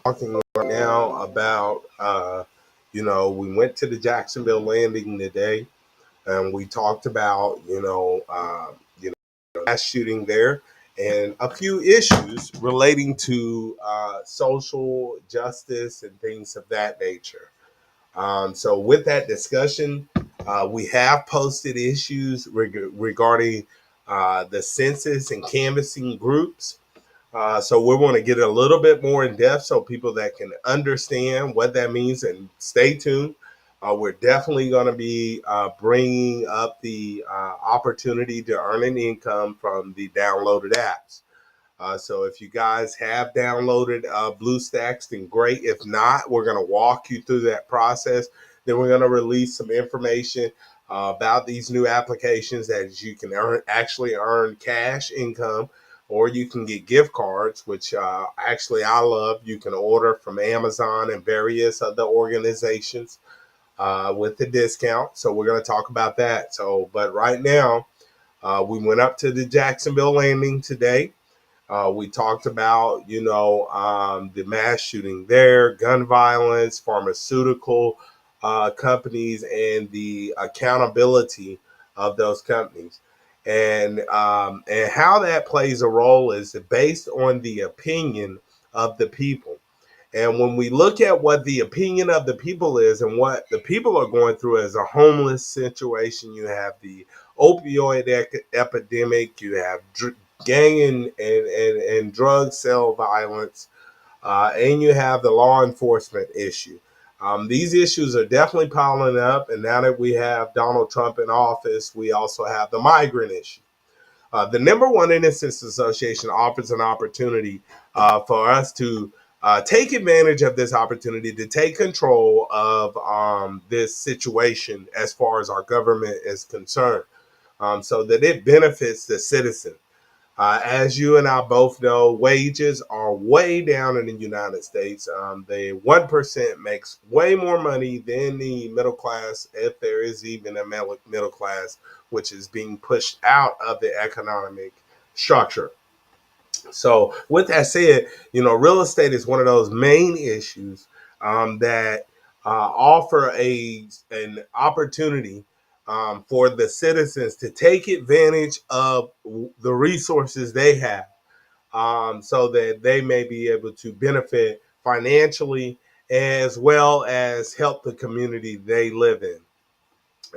Talking right now about, we went to the Jacksonville landing today, and we talked about, mass shooting there and a few issues relating to social justice and things of that nature. So, with that discussion, we have posted issues regarding the census and canvassing groups. So we want to get a little bit more in depth so people that can understand what that means and stay tuned. We're definitely going to be bringing up the opportunity to earn an income from the downloaded apps. So if you guys have downloaded BlueStacks, then great. If not, we're going to walk you through that process. Then we're going to release some information about these new applications that you can actually earn cash income, or you can get gift cards, which actually I love. You can order from Amazon and various other organizations with the discount. So we're going to talk about that. So, but right now, we went up to the Jacksonville landing today. We talked about, the mass shooting there, gun violence, pharmaceutical companies, and the accountability of those companies. And how that plays a role is based on the opinion of the people. And when we look at what the opinion of the people is and what the people are going through as a homeless situation, you have the opioid epidemic, you have gang and drug sale violence, and you have the law enforcement issue. These issues are definitely piling up. And now that we have Donald Trump in office, we also have the migrant issue. The number one Innocence Association offers an opportunity for us to take advantage of this opportunity to take control of this situation as far as our government is concerned, so that it benefits the citizen. As you and I both know, wages are way down in the United States. The 1% makes way more money than the middle class, if there is even a middle class, which is being pushed out of the economic structure. So, with that said, real estate is one of those main issues that offer an opportunity for the citizens to take advantage of the resources they have, so that they may be able to benefit financially as well as help the community they live in.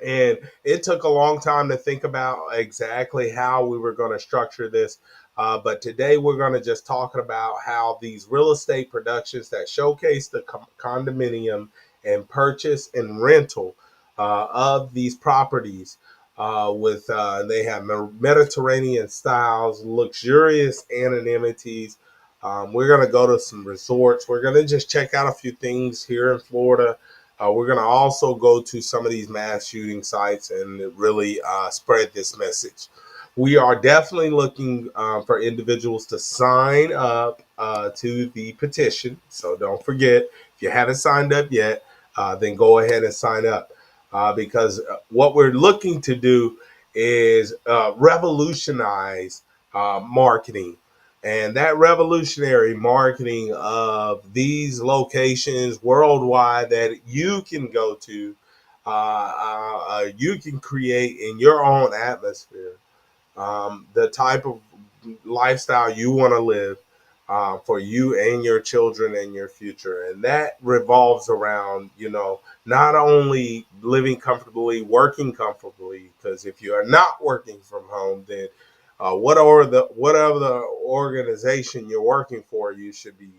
And it took a long time to think about exactly how we were going to structure this. But today we're going to just talk about how these real estate productions that showcase the condominium and purchase and rental of these properties, with they have Mediterranean styles, luxurious anonymities. We're going to go to some resorts. We're going to just check out a few things here in Florida. We're going to also go to some of these mass shooting sites and really spread this message. We are definitely looking for individuals to sign up to the petition. So don't forget, if you haven't signed up yet, then go ahead and sign up, because what we're looking to do is revolutionize marketing. And that revolutionary marketing of these locations worldwide that you can go to, you can create in your own atmosphere the type of lifestyle you want to live for you and your children and your future. And that revolves around, not only living comfortably, working comfortably, because if you are not working from home, then whatever the organization you're working for, you should be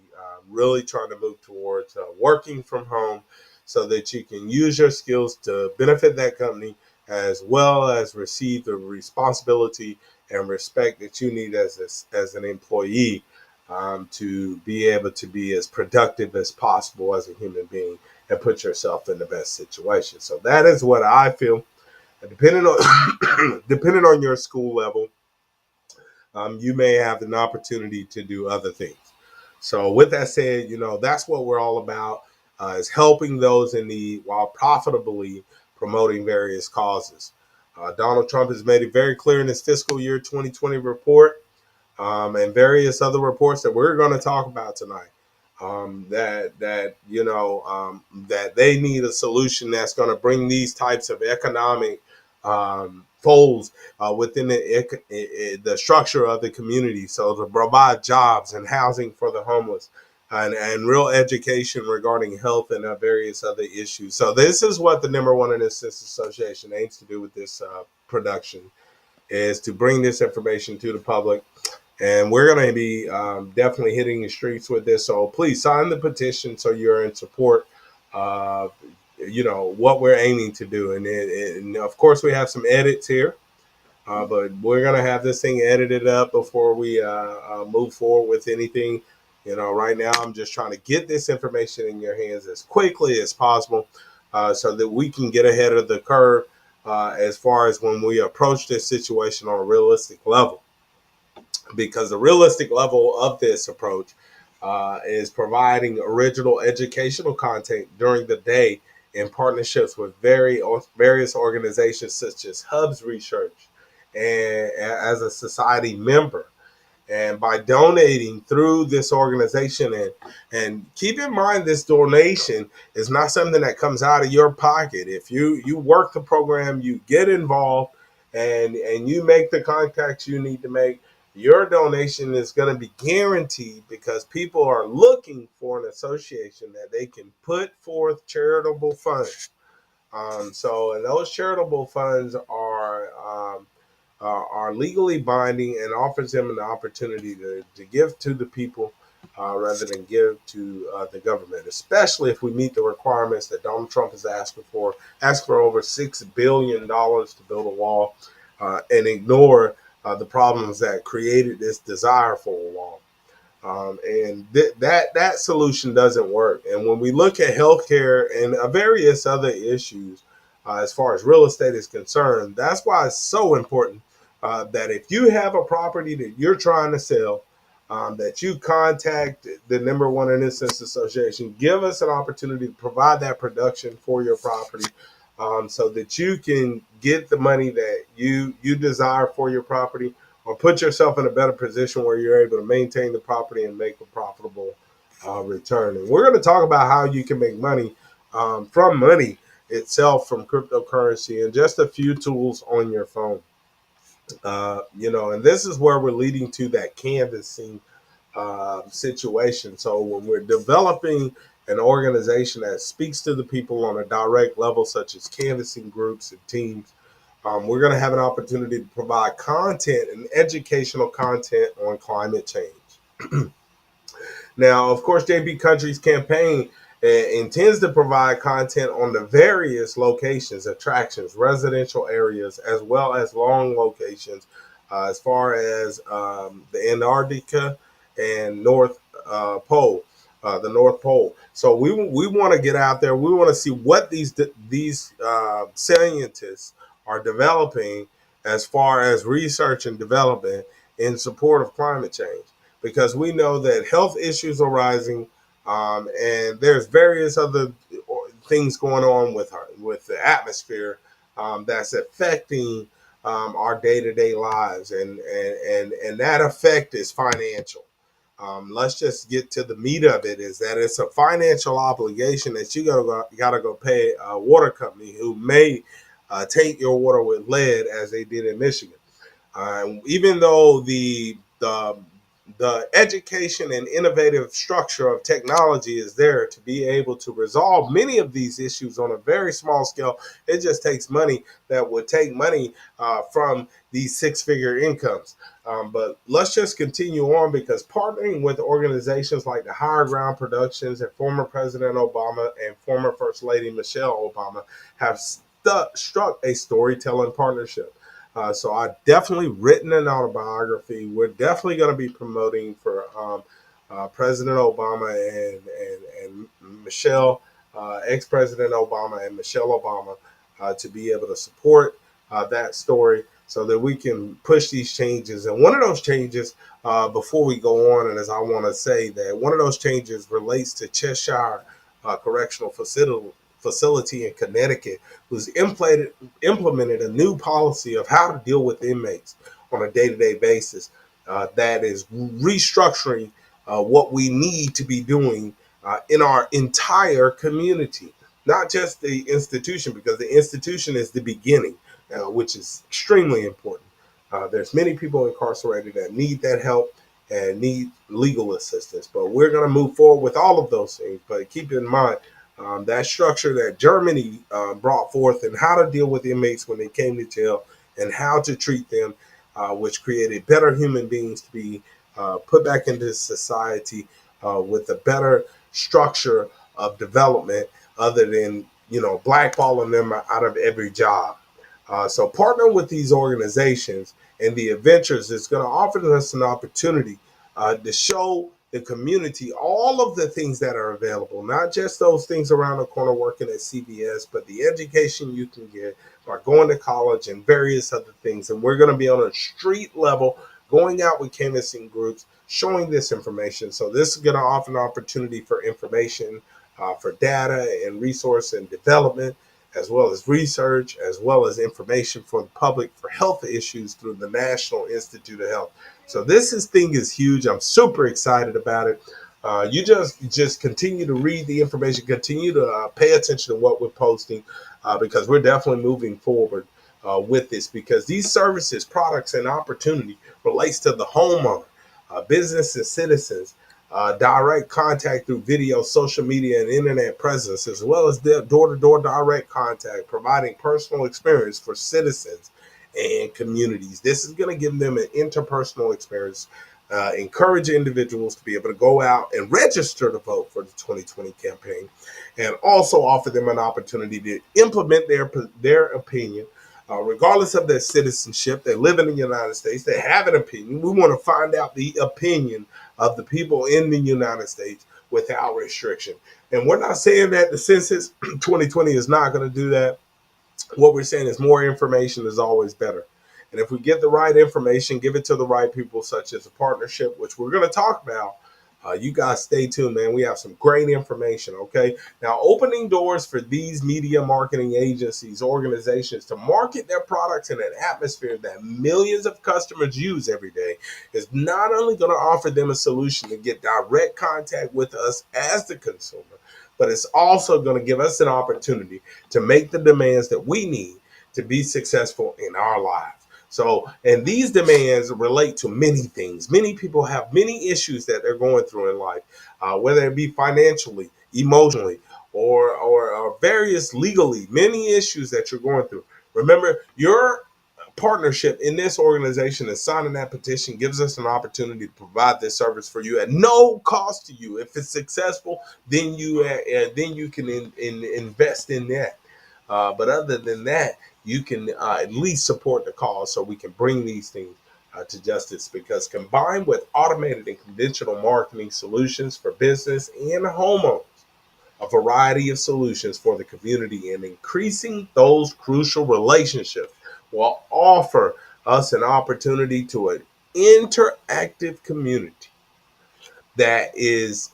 really trying to move towards working from home, so that you can use your skills to benefit that company as well as receive the responsibility and respect that you need as an employee, to be able to be as productive as possible as a human being and put yourself in the best situation. So that is what I feel. And depending on depending on your school level, you may have an opportunity to do other things. So with that said, that's what we're all about, is helping those in need while profitably promoting various causes. Donald Trump has made it very clear in his fiscal year 2020 report, and various other reports that we're going to talk about tonight. that they need a solution that's going to bring these types of economic folds within the structure of the community, so to provide jobs and housing for the homeless, and real education regarding health and various other issues. So this is what the Number One in Assistance Association aims to do with this production, is to bring this information to the public. And we're going to be definitely hitting the streets with this. So please sign the petition so you're in support of, what we're aiming to do. And of course, we have some edits here, but we're going to have this thing edited up before we move forward with anything. Right now, I'm just trying to get this information in your hands as quickly as possible, so that we can get ahead of the curve as far as when we approach this situation on a realistic level. Because the realistic level of this approach is providing original educational content during the day in partnerships with various organizations such as Hubs Research, and as a society member. And by donating through this organization, and keep in mind, this donation is not something that comes out of your pocket. If you work the program, you get involved, and you make the contacts you need to make, your donation is going to be guaranteed, because people are looking for an association that they can put forth charitable funds. And those charitable funds are legally binding, and offers them an opportunity to give to the people, rather than give to the government, especially if we meet the requirements that Donald Trump is asking for. Ask for over $6 billion to build a wall, and ignore the problems that created this desire for a wall. And that solution doesn't work. And when we look at healthcare and various other issues, as far as real estate is concerned, that's why it's so important that if you have a property that you're trying to sell, that you contact the Number One in Instance Association. Give us an opportunity to provide that production for your property, so that you can get the money that you desire for your property, or put yourself in a better position where you're able to maintain the property and make a profitable return. And we're going to talk about how you can make money from money itself, from cryptocurrency, and just a few tools on your phone. And this is where we're leading to that canvassing situation. So when we're developing an organization that speaks to the people on a direct level, such as canvassing groups and teams, we're going to have an opportunity to provide content and educational content on climate change. Now, of course, JB Country's campaign intends to provide content on the various locations, attractions, residential areas, as well as long locations, as far as the Antarctica and the North Pole. So we want to get out there. We want to see what these scientists are developing as far as research and development in support of climate change, because we know that health issues are rising, and there's various other things going on with the atmosphere, that's affecting our day-to-day lives, and that effect is financial. Let's just get to the meat of it, is that it's a financial obligation that you gotta go pay a water company who may taint your water with lead, as they did in Michigan. Even though the education and innovative structure of technology is there to be able to resolve many of these issues on a very small scale, it just takes money that would take money from these six-figure incomes. But let's just continue on, because partnering with organizations like the Higher Ground Productions and former President Obama and former First Lady Michelle Obama have struck a storytelling partnership. So I've definitely written an autobiography. We're definitely going to be promoting for President Obama and Michelle, ex-President Obama and Michelle Obama, to be able to support that story, so that we can push these changes. And one of those changes, before we go on, and as I want to say that one of those changes relates to Cheshire Correctional Facility in Connecticut, who's implemented a new policy of how to deal with inmates on a day-to-day basis, that is restructuring what we need to be doing in our entire community, not just the institution, because the institution is the beginning, which is extremely important. There's many people incarcerated that need that help and need legal assistance, but we're going to move forward with all of those things. But keep in mind that structure that Germany brought forth and how to deal with inmates when they came to jail and how to treat them, which created better human beings to be put back into society with a better structure of development, other than blackballing them out of every job. So partner with these organizations and the adventures is going to offer us an opportunity to show the community all of the things that are available, not just those things around the corner working at CVS, but the education you can get by going to college and various other things. And we're going to be on a street level, going out with canvassing groups, showing this information. So this is going to offer an opportunity for information, for data and resource and development, as well as research, as well as information for the public for health issues through the National Institute of Health. So thing is huge. I'm super excited about it. You just continue to read the information, continue to pay attention to what we're posting, because we're definitely moving forward with this, because these services, products, and opportunity relates to the homeowner, business and citizens, direct contact through video, social media, and internet presence, as well as door-to-door direct contact, providing personal experience for citizens and communities. This is going to give them an interpersonal experience, encourage individuals to be able to go out and register to vote for the 2020 campaign, and also offer them an opportunity to implement their opinion. Regardless of their citizenship, they live in the United States, they have an opinion. We want to find out the opinion of the people in the United States without restriction. And we're not saying that the census 2020 is not going to do that. What we're saying is more information is always better. And if we get the right information, give it to the right people, such as a partnership, which we're going to talk about. You guys stay tuned, man. We have some great information, okay? Now, opening doors for these media marketing agencies, organizations to market their products in an atmosphere that millions of customers use every day is not only going to offer them a solution to get direct contact with us as the consumer, but it's also going to give us an opportunity to make the demands that we need to be successful in our lives. So, and these demands relate to many things. Many people have many issues that they're going through in life, whether it be financially, emotionally, or various legally, many issues that you're going through. Remember, your partnership in this organization and signing that petition gives us an opportunity to provide this service for you at no cost to you. If it's successful, then you can invest in that. But other than that, you can at least support the cause so we can bring these things to justice. Because combined with automated and conventional marketing solutions for business and homeowners, a variety of solutions for the community and increasing those crucial relationships will offer us an opportunity to an interactive community that is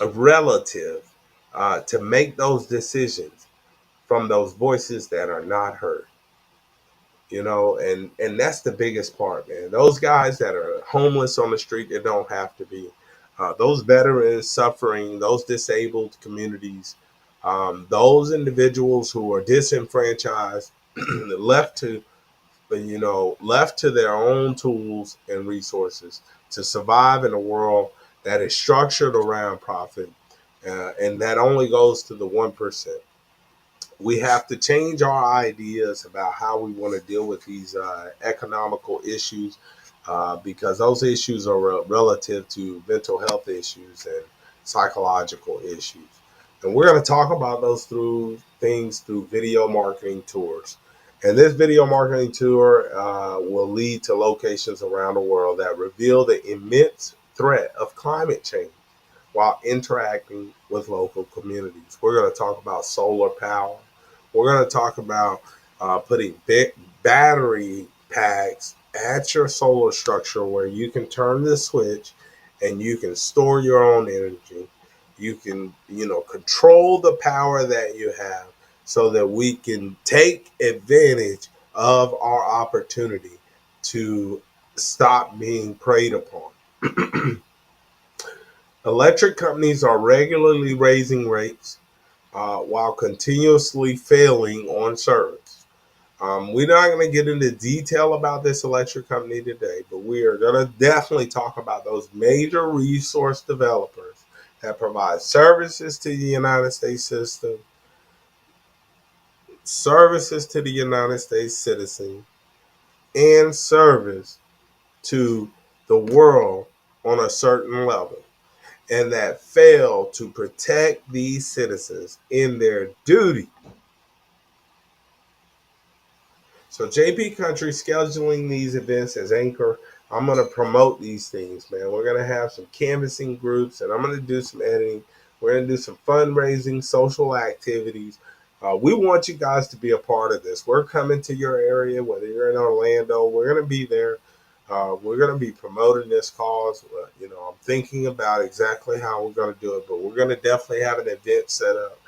relative to make those decisions from those voices that are not heard. And that's the biggest part, man. Those guys that are homeless on the street, they don't have to be. Those veterans suffering, those disabled communities, those individuals who are disenfranchised, left to left to their own tools and resources to survive in a world that is structured around profit, and that only goes to the 1%. We have to change our ideas about how we want to deal with these economical issues, because those issues are relative to mental health issues and psychological issues. And we're going to talk about those through video marketing tours. And this video marketing tour will lead to locations around the world that reveal the immense threat of climate change while interacting with local communities. We're going to talk about solar power. We're going to talk about putting battery packs at your solar structure where you can turn the switch and you can store your own energy. You can, control the power that you have so that we can take advantage of our opportunity to stop being preyed upon. Electric companies are regularly raising rates while continuously failing on service. We're not going to get into detail about this electric company today, but we are going to definitely talk about those major resource developers that provide services to the United States system, services to the United States citizen, and service to the world on a certain level, and that fail to protect these citizens in their duty. So JP Country scheduling these events as anchor. I'm going to promote these things, man. We're going to have some canvassing groups, and I'm going to do some editing. We're going to do some fundraising, social activities. We want you guys to be a part of this. We're coming to your area, whether you're in Orlando. We're going to be there. We're going to be promoting this cause. I'm thinking about exactly how we're going to do it, but we're going to definitely have an event set up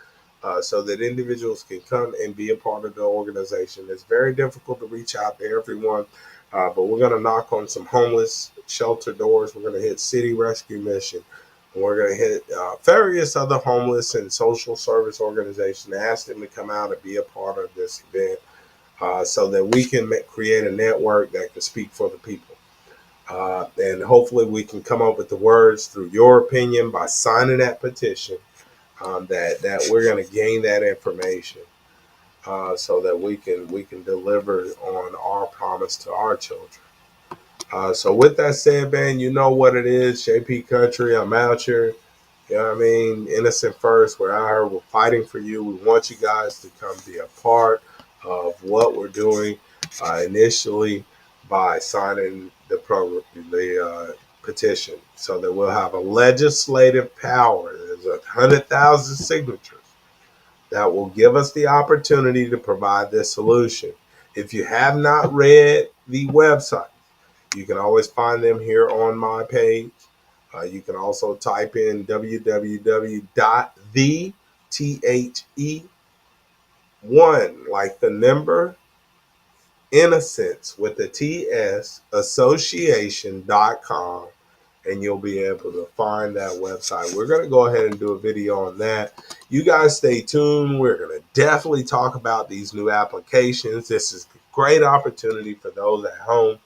so that individuals can come and be a part of the organization. It's very difficult to reach out to everyone, but we're going to knock on some homeless shelter doors. We're going to hit City Rescue Mission. And we're going to hit various other homeless and social service organizations, ask them to come out and be a part of this event so that we can create a network that can speak for the people. And hopefully we can come up with the words through your opinion by signing that petition that we're going to gain that information so that we can deliver on our promise to our children. So with that said, man, you know what it is, JP Country. I'm out here. You know what I mean? Innocent first. We're out here. We're fighting for you. We want you guys to come be a part of what we're doing initially by signing the petition, so that we'll have a legislative power. There's 100,000 signatures that will give us the opportunity to provide this solution. If you have not read the website, you can always find them here on my page. You can also type in www.the1, like the number, innocence with the TS association.com, and you'll be able to find that website. We're going to go ahead and do a video on that. You guys stay tuned. We're going to definitely talk about these new applications. This is a great opportunity for those at home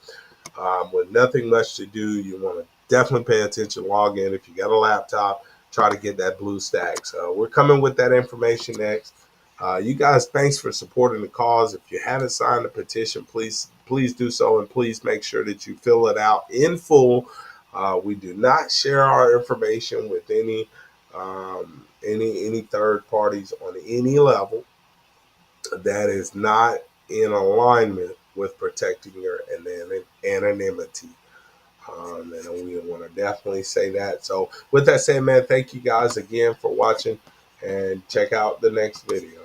with nothing much to do. You want to definitely pay attention, log in. If you got a laptop, try to get that blue stack. So we're coming with that information next. You guys, thanks for supporting the cause. If you haven't signed the petition, please do so, and please make sure that you fill it out in full. We do not share our information with any third parties on any level that is not in alignment with protecting your anonymity. And we want to definitely say that. So with that said, man, thank you guys again for watching, and check out the next video.